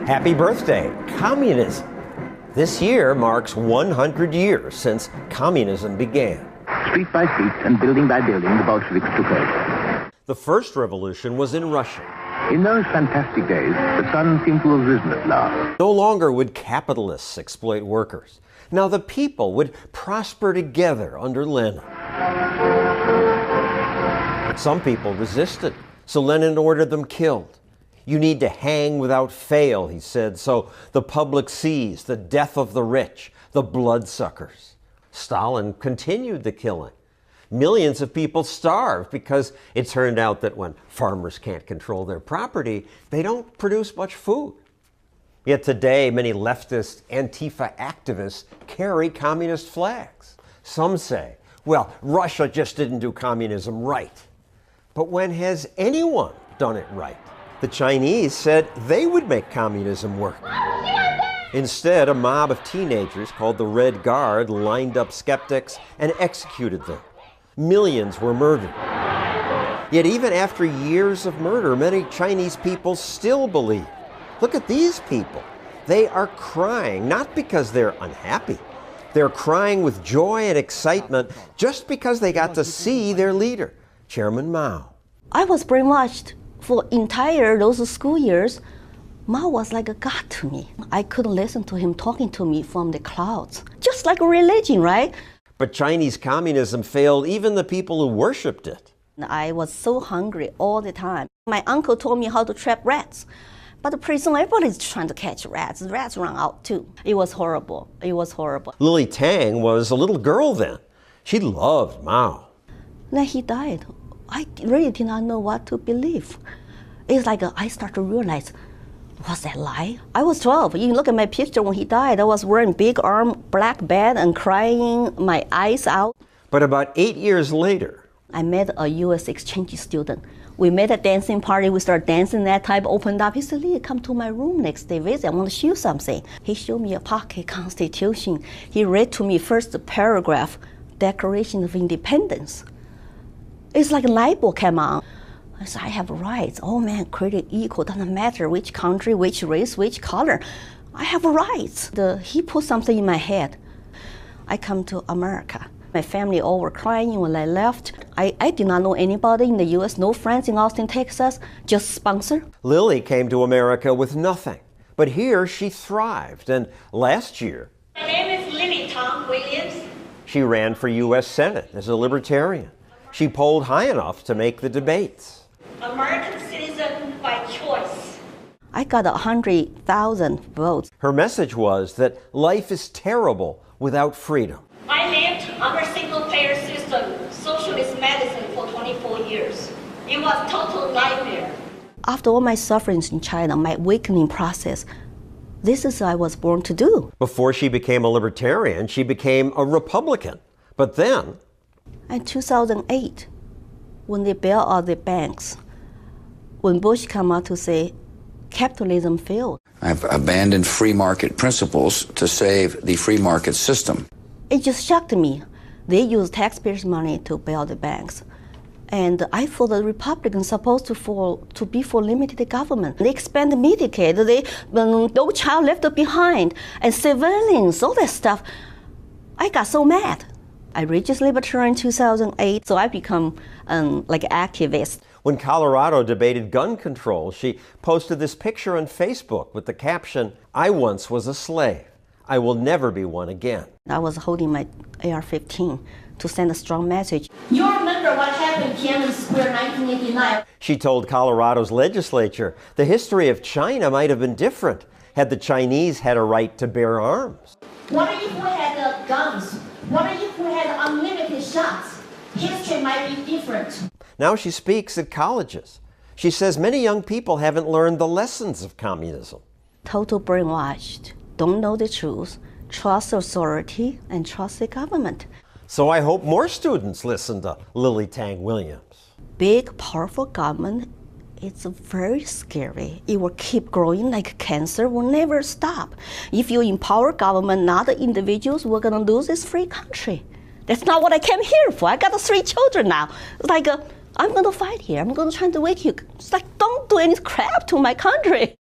Happy birthday, communism. This year marks 100 years since communism began. Street by street and building by building, the Bolsheviks took over. The first revolution was in Russia. In those fantastic days, the sun seemed to have risen at last. No longer would capitalists exploit workers. Now the people would prosper together under Lenin. Some people resisted, so Lenin ordered them killed. You need to hang without fail, he said, so the public sees the death of the rich, the bloodsuckers. Stalin continued the killing. Millions of people starved because it turned out that when farmers can't control their property, they don't produce much food. Yet today, many leftist Antifa activists carry communist flags. Some say, well, Russia just didn't do communism right. But when has anyone done it right? The Chinese said they would make communism work. Instead, a mob of teenagers called the Red Guard lined up skeptics and executed them. Millions were murdered. Yet even after years of murder, many Chinese people still believe. Look at these people. They are crying, not because they're unhappy. They're crying with joy and excitement just because they got to see their leader, Chairman Mao. I was brainwashed for entire those school years. Mao was like a god to me. I couldn't listen to him talking to me from the clouds. Just like a religion, right? But Chinese communism failed even the people who worshipped it. I was so hungry all the time. My uncle told me how to trap rats. But the prison, everybody's trying to catch rats. The rats run out too. It was horrible. It was horrible. Lily Tang was a little girl then. She loved Mao. Then he died. I really did not know what to believe. It's like I started to realize, was that lie? I was 12. You look at my picture when he died. I was wearing big arm, black bed and crying my eyes out. But about 8 years later, I met a U.S. exchange student. We made a dancing party. We started dancing. That type opened up. He said, Lee, come to my room next day, visit. I want to show you something. He showed me a pocket constitution. He read to me first the paragraph, Declaration of Independence. It's like a light bulb came on. I said, I have rights. All men created equal. Doesn't matter which country, which race, which color. I have rights. He put something in my head. I come to America. My family all were crying when I left. I did not know anybody in the U.S., no friends in Austin, Texas, just sponsor. Lily came to America with nothing. But here she thrived. And last year, my name is Lily Tom Williams. She ran for U.S. Senate as a libertarian. She polled high enough to make the debates. American citizen by choice. I got 100,000 votes. Her message was that life is terrible without freedom. I lived under single-payer system, socialist medicine for 24 years. It was total nightmare. After all my sufferings in China, my awakening process, this is what I was born to do. Before she became a libertarian, she became a Republican. But then, in 2008, when they bailed out the banks, when Bush came out to say capitalism failed. I've abandoned free market principles to save the free market system. It just shocked me. They used taxpayers' money to bail the banks. And I thought the Republicans supposed to be for limited government. They expanded Medicaid, no child left behind, and civilians, all that stuff. I got so mad. I registered libertarian in 2008, so I become like an activist. When Colorado debated gun control, she posted this picture on Facebook with the caption, "I once was a slave. I will never be one again." I was holding my AR-15 to send a strong message. You remember what happened in Tiananmen Square 1989? She told Colorado's legislature the history of China might have been different had the Chinese had a right to bear arms. What if we had guns? What if we had unlimited shots? History might be different. Now she speaks at colleges. She says many young people haven't learned the lessons of communism. Total brainwashed, don't know the truth, trust authority, and trust the government. So I hope more students listen to Lily Tang Williams. Big, powerful government, it's very scary. It will keep growing like cancer, will never stop. If you empower government, not the individuals, we're gonna lose this free country. That's not what I came here for. I got 3 children now. It's like, I'm gonna fight here. I'm gonna try to wake you. It's like, don't do any crap to my country.